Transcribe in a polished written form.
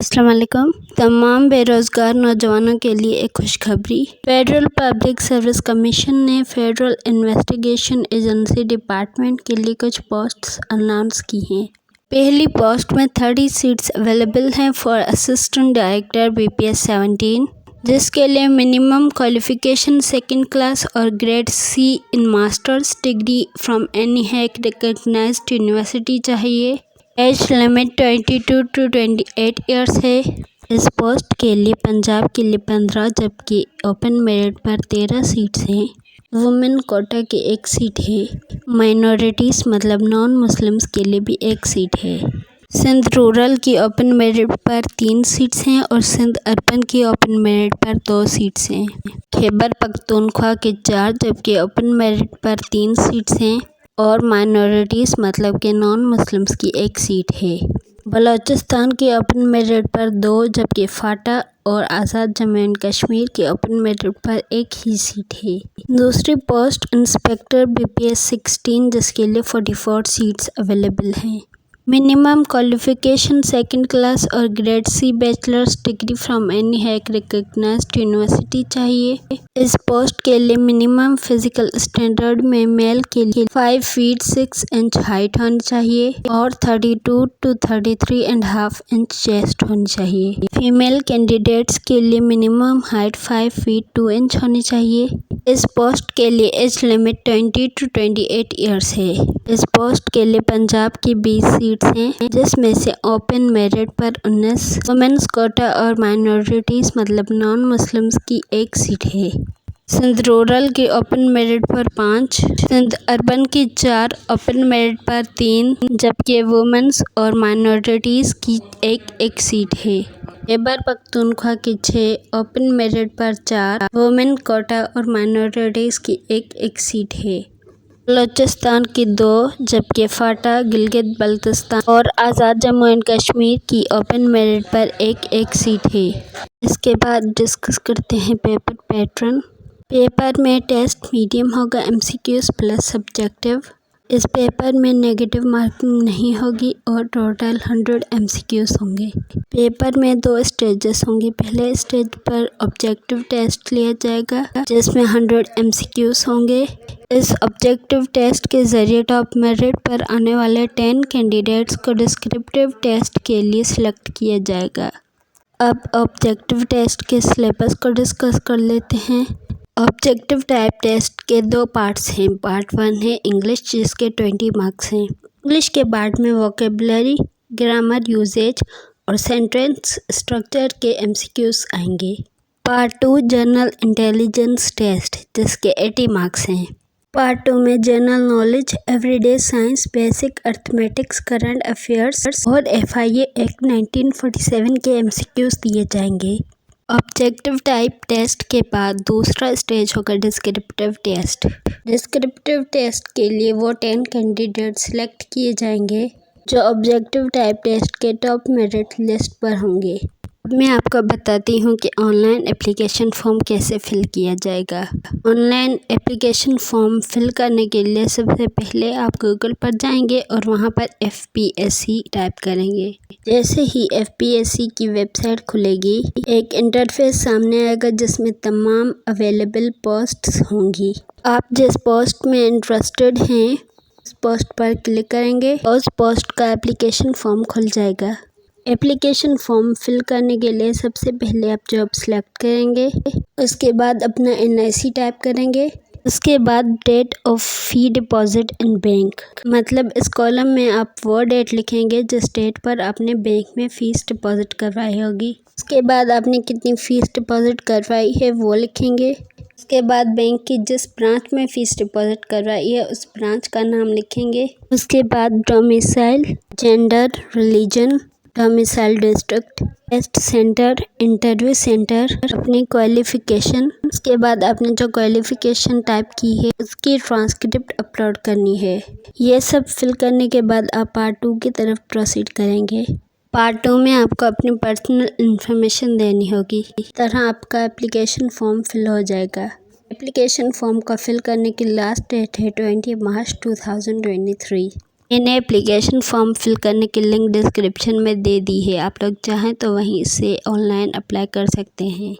अस्सलाम वालेकुम। तमाम बेरोजगार नौजवानों के लिए एक खुशखबरी। फेडरल पब्लिक सर्विस कमीशन ने फेडरल इन्वेस्टिगेशन एजेंसी डिपार्टमेंट के लिए कुछ पोस्ट्स अनाउंस की हैं। पहली पोस्ट में 30 सीट्स अवेलेबल हैं फॉर असिस्टेंट डायरेक्टर BPS 17, जिसके लिए मिनिमम क्वालिफिकेशन सेकेंड क्लास और grade C in masters degree from any HEC recognised university चाहिए। एज लिमिट 22 to 28 ईयर्स है। इस पोस्ट के लिए पंजाब के लिए 15 जबकि ओपन मेरिट पर 13 सीट्स हैं। वुमेन कोटा की 1 सीट है। माइनॉरिटीज़ मतलब नॉन मुस्लिम्स के लिए भी 1 सीट है। सिंध रूरल की ओपन मेरिट पर 3 सीट्स हैं और सिंध अर्बन की ओपन मेरिट पर 2 सीट्स हैं। खैबर पख्तूनख्वा की 4 जबकि ओपन मेरिट पर 3 सीट्स हैं और माइनॉरिटीज़ मतलब के नॉन मुस्लिम्स की 1 सीट है। बलूचिस्तान की ओपन मेरिट पर 2 जबकि फाटा और आज़ाद जम्मू एंड कश्मीर की ओपन मेरिट पर 1 ही सीट है। दूसरी पोस्ट इंस्पेक्टर BPS 16 जिसके लिए 44 सीट्स अवेलेबल हैं। मिनिमम क्वालिफिकेशन सेकेंड क्लास और grade C bachelors degree from any HEC recognised university चाहिए। इस पोस्ट के लिए मिनिमम फिजिकल स्टैंडर्ड में मेल के लिए 5 फीट 6 इंच हाइट होनी चाहिए और 32 to 33.5 इंच चेस्ट होनी चाहिए। फीमेल कैंडिडेट्स के लिए मिनिमम हाइट 5 फीट 2 इंच होनी चाहिए। इस पोस्ट के लिए एज लिमिट 20 to 28 ईयर्स है। इस पोस्ट के लिए पंजाब की 20 सीट्स हैं जिसमें से ओपन मेरिट पर 19, वुमेन्स कोटा और माइनॉरिटीज़ मतलब नॉन मुस्लिम्स की 1 सीट है। सिंध रूरल की ओपन मेरिट पर 5, सिंध अर्बन की 4, ओपन मेरिट पर 3 जबकि वुमेन्स और माइनॉरिटीज़ की 1 सीट है। खैबर पख्तूनख्वा की 6, ओपन मेरिट पर 4, वुमेन कोटा और माइनॉरिटीज़ की 1 सीट है। बलूचिस्तान की 2 जबकि फाटा, गिलगित बल्तिस्तान और आज़ाद जम्मू एंड कश्मीर की ओपन मेरिट पर 1 सीट है। इसके बाद डिस्कस करते हैं पेपर पैटर्न। पेपर में टेस्ट मीडियम होगा, MCQs प्लस सब्जेक्टिव। इस पेपर में नेगेटिव मार्किंग नहीं होगी और टोटल 100 MCQs होंगे। पेपर में 2 स्टेजेस होंगे। पहले स्टेज पर ऑब्जेक्टिव टेस्ट लिया जाएगा जिसमें 100 MCQs होंगे। इस ऑब्जेक्टिव टेस्ट के ज़रिए टॉप मेरिट पर आने वाले 10 कैंडिडेट्स को डिस्क्रिप्टिव टेस्ट के लिए सिलेक्ट किया जाएगा। अब ऑब्जेक्टिव टेस्ट के सिलेबस को डिस्कस कर लेते हैं। ऑब्जेक्टिव टाइप टेस्ट के 2 पार्ट्स हैं। पार्ट 1 है इंग्लिश जिसके 20 मार्क्स हैं। इंग्लिश के पार्ट में वोकेबलरी, ग्रामर, यूजेज और सेंटेंस स्ट्रक्चर के MCQs आएंगे। पार्ट 2 जनरल इंटेलिजेंस टेस्ट जिसके 80 मार्क्स हैं। पार्ट 2 में general knowledge, everyday science, basic arithmetics, current affairs और FIA एक्ट 1947 के MCQs दिए जाएंगे। ऑब्जेक्टिव टाइप टेस्ट के बाद दूसरा स्टेज होगा डिस्क्रिप्टिव टेस्ट। डिस्क्रिप्टिव टेस्ट के लिए वो 10 कैंडिडेट सिलेक्ट किए जाएंगे जो ऑब्जेक्टिव टाइप टेस्ट के टॉप मेरिट लिस्ट पर होंगे। मैं आपको बताती हूँ कि ऑनलाइन एप्लीकेशन फॉर्म कैसे फिल किया जाएगा। ऑनलाइन एप्लीकेशन फॉर्म फिल करने के लिए सबसे पहले आप गूगल पर जाएंगे और वहाँ पर FPSC टाइप करेंगे। जैसे ही FPSC की वेबसाइट खुलेगी एक इंटरफेस सामने आएगा जिसमें तमाम अवेलेबल पोस्ट्स होंगी। आप जिस पोस्ट में इंटरेस्टेड हैं उस पोस्ट पर क्लिक करेंगे और उस पोस्ट का एप्लीकेशन फॉर्म खुल जाएगा। एप्लीकेशन फॉर्म फिल करने के लिए सबसे पहले आप जॉब सेलेक्ट करेंगे, उसके बाद अपना NIC टाइप करेंगे, उसके बाद date of fee deposit in bank, मतलब इस कॉलम में आप वो डेट लिखेंगे जिस डेट पर आपने बैंक में फ़ीस डिपॉजिट करवाई होगी। उसके बाद आपने कितनी फ़ीस डिपॉजिट करवाई है वो लिखेंगे। उसके बाद बैंक की जिस ब्रांच में फ़ीस डिपॉजिट करवाई है उस ब्रांच का नाम लिखेंगे। उसके बाद domicile, gender, religion, domicile district, test centre, interview centre, अपनी क्वालिफ़िकेशन। उसके बाद आपने जो क्वालिफ़िकेशन टाइप की है उसकी ट्रांसक्रिप्ट अपलोड करनी है। ये सब फिल करने के बाद आप पार्ट 2 की तरफ प्रोसीड करेंगे। पार्ट 2 में आपको अपनी पर्सनल इन्फॉर्मेशन देनी होगी। इस तरह आपका एप्लीकेशन फॉर्म फिल हो जाएगा। एप्लीकेशन फॉर्म को फिल करने की लास्ट डेट है 20 मार्च 2023। मैंने एप्लीकेशन फॉर्म फिल करने की लिंक डिस्क्रिप्शन में दे दी है, आप लोग चाहें तो वहीं से ऑनलाइन अप्लाई कर सकते हैं।